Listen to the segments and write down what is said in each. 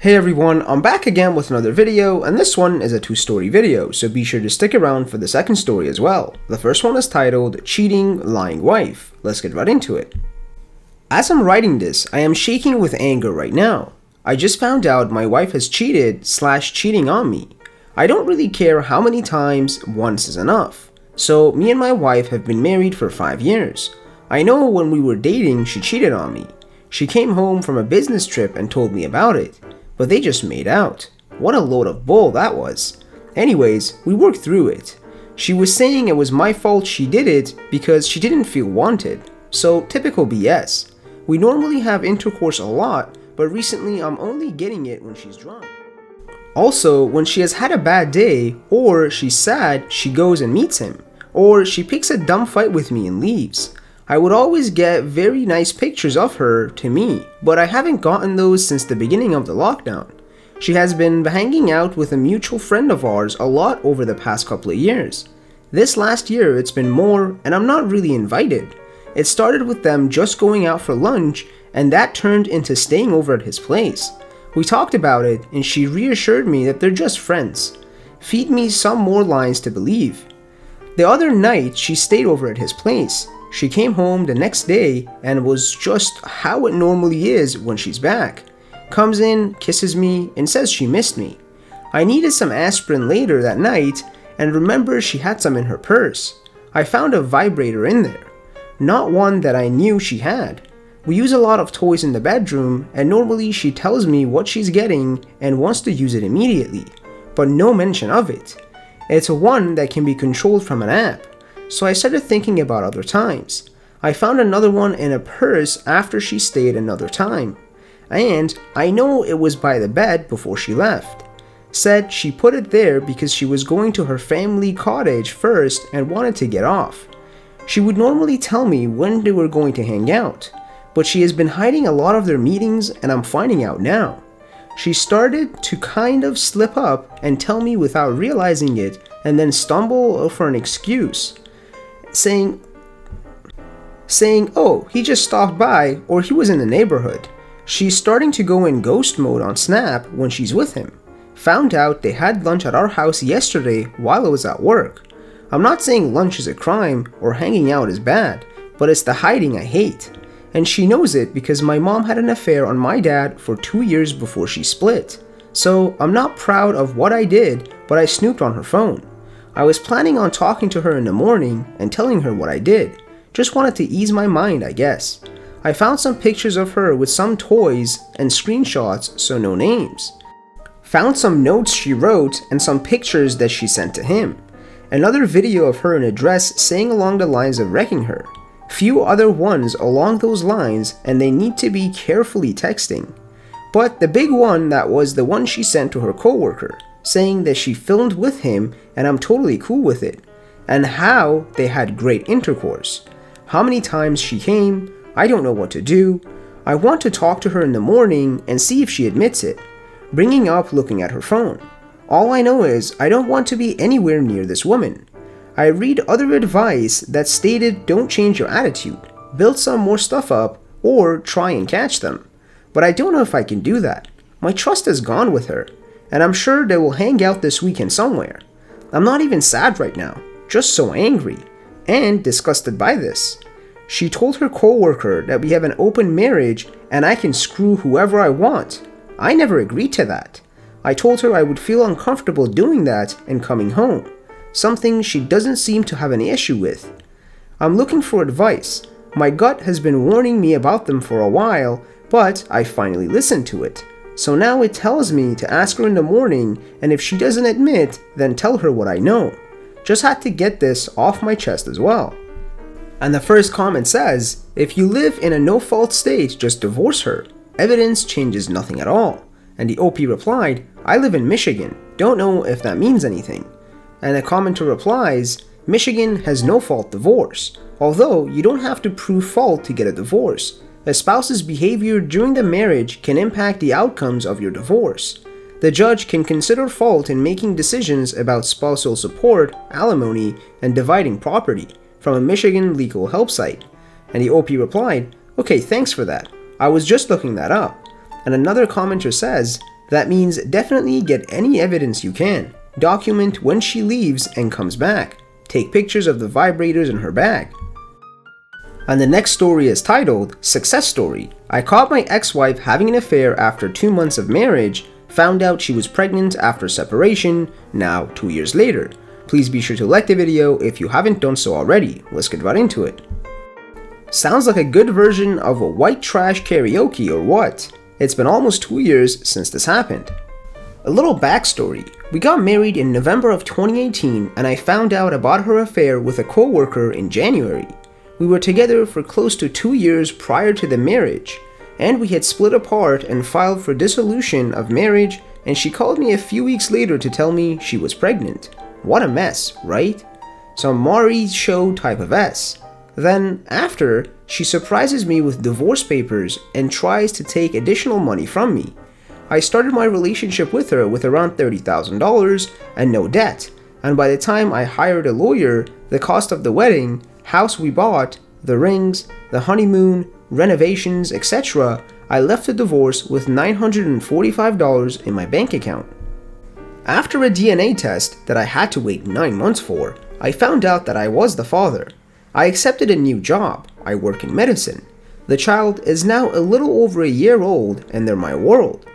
Hey everyone, I'm back again with another video, and this one is a two-story video, so be sure to stick around for the second story as well. The first one is titled, Cheating, Lying Wife. Let's get right into it. As I'm writing this, I am shaking with anger right now. I just found out my wife has cheating on me. I don't really care how many times, once is enough. So, me and my wife have been married for 5 years. I know when we were dating, she cheated on me. She came home from a business trip and told me about it. But they just made out. What a load of bull that was. Anyways, we worked through it. She was saying it was my fault she did it because she didn't feel wanted. So, typical BS. We normally have intercourse a lot, but recently I'm only getting it when she's drunk. Also, when she has had a bad day, or she's sad, she goes and meets him. Or she picks a dumb fight with me and leaves. I would always get very nice pictures of her to me, but I haven't gotten those since the beginning of the lockdown. She has been hanging out with a mutual friend of ours a lot over the past couple of years. This last year it's been more, and I'm not really invited. It started with them just going out for lunch, and that turned into staying over at his place. We talked about it, and she reassured me that they're just friends. Feed me some more lines to believe. The other night she stayed over at his place. She came home the next day and was just how it normally is when she's back. Comes in, kisses me, and says she missed me. I needed some aspirin later that night and remember she had some in her purse. I found a vibrator in there. Not one that I knew she had. We use a lot of toys in the bedroom and normally she tells me what she's getting and wants to use it immediately. But no mention of it. It's one that can be controlled from an app. So I started thinking about other times. I found another one in a purse after she stayed another time. And I know it was by the bed before she left. Said she put it there because she was going to her family cottage first and wanted to get off. She would normally tell me when they were going to hang out, but she has been hiding a lot of their meetings and I'm finding out now. She started to kind of slip up and tell me without realizing it and then stumble for an excuse. Saying, oh, he just stopped by or he was in the neighborhood. She's starting to go in ghost mode on Snap when she's with him. Found out they had lunch at our house yesterday while I was at work. I'm not saying lunch is a crime or hanging out is bad, but it's the hiding I hate. And she knows it because my mom had an affair on my dad for 2 years before she split. So I'm not proud of what I did, but I snooped on her phone. I was planning on talking to her in the morning and telling her what I did. Just wanted to ease my mind, I guess. I found some pictures of her with some toys and screenshots, so no names. Found some notes she wrote and some pictures that she sent to him. Another video of her in a dress saying along the lines of wrecking her. Few other ones along those lines and they need to be carefully texting. But the big one that was the one she sent to her coworker, saying that she filmed with him and I'm totally cool with it, and how they had great intercourse. How many times she came, I don't know what to do. I want to talk to her in the morning and see if she admits it, bringing up looking at her phone. All I know is I don't want to be anywhere near this woman. I read other advice that stated don't change your attitude, build some more stuff up, or try and catch them. But I don't know if I can do that. My trust is gone with her. And I'm sure they will hang out this weekend somewhere. I'm not even sad right now, just so angry, and disgusted by this. She told her coworker that we have an open marriage and I can screw whoever I want. I never agreed to that. I told her I would feel uncomfortable doing that and coming home, something she doesn't seem to have an issue with. I'm looking for advice. My gut has been warning me about them for a while, but I finally listened to it. So now it tells me to ask her in the morning, and if she doesn't admit, then tell her what I know. Just had to get this off my chest as well. And the first comment says, if you live in a no-fault state, just divorce her. Evidence changes nothing at all. And the OP replied, I live in Michigan. Don't know if that means anything. And the commenter replies, Michigan has no-fault divorce. Although you don't have to prove fault to get a divorce. A spouse's behavior during the marriage can impact the outcomes of your divorce. The judge can consider fault in making decisions about spousal support, alimony, and dividing property from a Michigan legal help site. And the OP replied, okay, thanks for that. I was just looking that up. And another commenter says, That means definitely get any evidence you can. Document when she leaves and comes back. Take pictures of the vibrators in her bag. And the next story is titled, Success Story. I caught my ex-wife having an affair after 2 months of marriage, found out she was pregnant after separation, now 2 years later. Please be sure to like the video if you haven't done so already. Let's get right into it. Sounds like a good version of a white trash karaoke or what? It's been almost 2 years since this happened. A little backstory. We got married in November of 2018 and I found out about her affair with a co-worker in January. We were together for close to 2 years prior to the marriage, and we had split apart and filed for dissolution of marriage, and she called me a few weeks later to tell me she was pregnant. What a mess, right? Some Maury show type of S. Then, after, she surprises me with divorce papers and tries to take additional money from me. I started my relationship with her with around $30,000 and no debt, and by the time I hired a lawyer, the cost of the wedding, house we bought, the rings, the honeymoon, renovations, etc., I left the divorce with $945 in my bank account. After a DNA test that I had to wait 9 months for, I found out that I was the father. I accepted a new job. I work in medicine. The child is now a little over a year old and they're my world.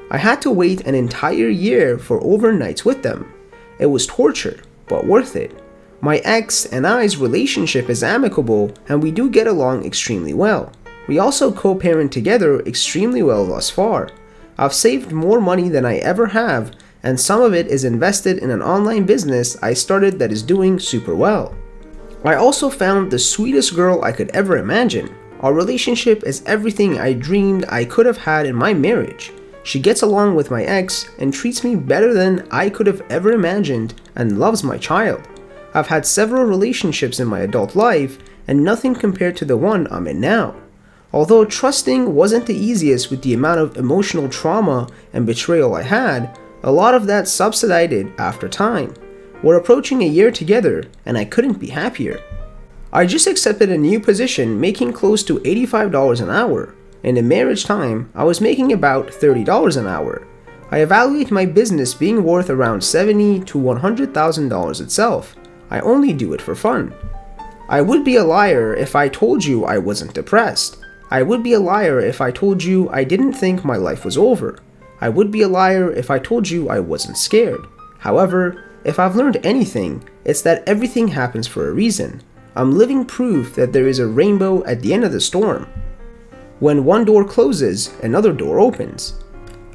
I had to wait an entire year for overnights with them. It was torture, but worth it. My ex and I's relationship is amicable and we do get along extremely well. We also co-parent together extremely well thus far. I've saved more money than I ever have, and some of it is invested in an online business I started that is doing super well. I also found the sweetest girl I could ever imagine. Our relationship is everything I dreamed I could have had in my marriage. She gets along with my ex and treats me better than I could have ever imagined and loves my child. I've had several relationships in my adult life and nothing compared to the one I'm in now. Although trusting wasn't the easiest with the amount of emotional trauma and betrayal I had, a lot of that subsided after time. We're approaching a year together and I couldn't be happier. I just accepted a new position making close to $85 an hour. In the marriage time, I was making about $30 an hour. I evaluate my business being worth around $70,000 to $100,000 itself. I only do it for fun. I would be a liar if I told you I wasn't depressed. I would be a liar if I told you I didn't think my life was over. I would be a liar if I told you I wasn't scared. However, if I've learned anything, it's that everything happens for a reason. I'm living proof that there is a rainbow at the end of the storm. When one door closes, another door opens.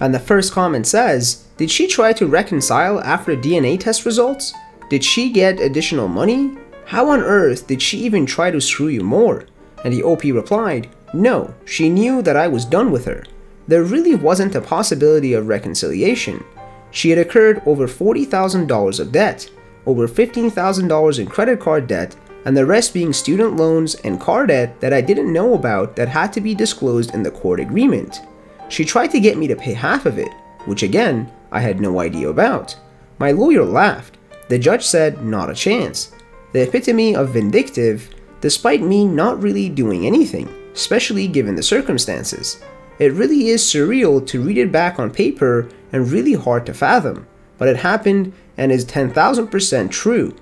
And the first comment says, did she try to reconcile after DNA test results? Did she get additional money? How on earth did she even try to screw you more? And the OP replied, no, she knew that I was done with her. There really wasn't a possibility of reconciliation. She had incurred over $40,000 of debt, over $15,000 in credit card debt, and the rest being student loans and car debt that I didn't know about that had to be disclosed in the court agreement. She tried to get me to pay half of it, which again, I had no idea about. My lawyer laughed. The judge said, not a chance. The epitome of vindictive, despite me not really doing anything, especially given the circumstances. It really is surreal to read it back on paper and really hard to fathom, but it happened and is 10,000% true.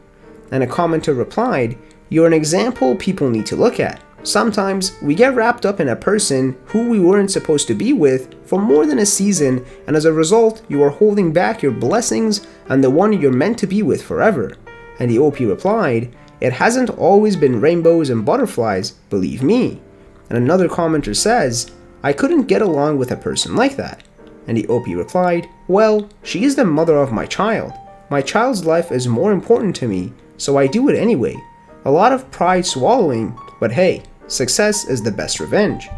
And a commenter replied, you're an example people need to look at. Sometimes we get wrapped up in a person who we weren't supposed to be with for more than a season, and as a result, you are holding back your blessings and the one you're meant to be with forever. And the OP replied, it hasn't always been rainbows and butterflies, believe me. And another commenter says, I couldn't get along with a person like that. And the OP replied, well, she is the mother of my child. My child's life is more important to me, so I do it anyway. A lot of pride swallowing, but hey, success is the best revenge.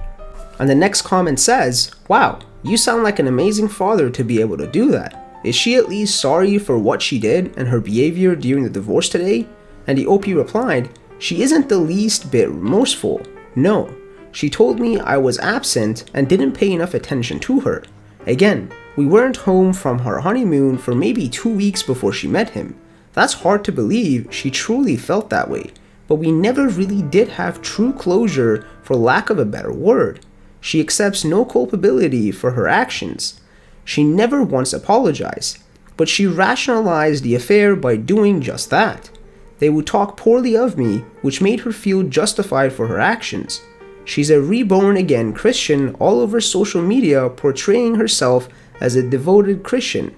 And the next comment says, wow, you sound like an amazing father to be able to do that. Is she at least sorry for what she did and her behavior during the divorce today? And the OP replied, she isn't the least bit remorseful. No, she told me I was absent and didn't pay enough attention to her. Again, we weren't home from her honeymoon for maybe 2 weeks before she met him. That's hard to believe she truly felt that way, but we never really did have true closure, for lack of a better word. She accepts no culpability for her actions. She never once apologized, but she rationalized the affair by doing just that. They would talk poorly of me, which made her feel justified for her actions. She's a reborn again Christian all over social media, portraying herself as a devoted Christian.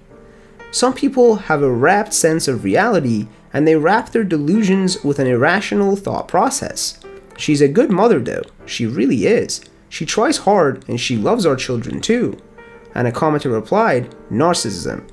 Some people have a rapt sense of reality, and they wrap their delusions with an irrational thought process. She's a good mother though, she really is. She tries hard and she loves our children too. And a commenter replied, narcissism.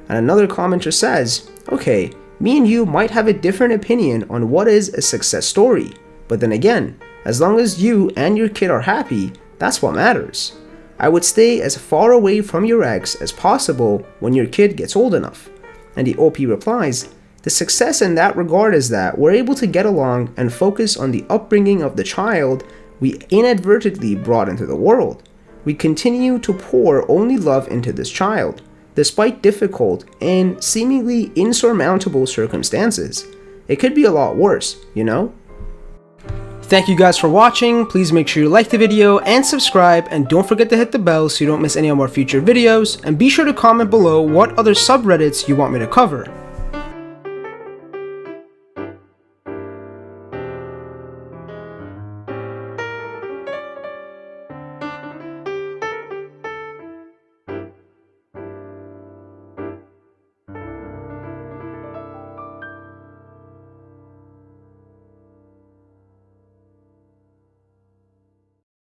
And another commenter says, okay, me and you might have a different opinion on what is a success story, but then again, as long as you and your kid are happy, that's what matters. I would stay as far away from your ex as possible when your kid gets old enough. And the OP replies, the success in that regard is that we're able to get along and focus on the upbringing of the child we inadvertently brought into the world. We continue to pour only love into this child, despite difficult and seemingly insurmountable circumstances. It could be a lot worse, you know? Thank you guys for watching. Please make sure you like the video and subscribe, and don't forget to hit the bell so you don't miss any of our future videos, and be sure to comment below what other subreddits you want me to cover.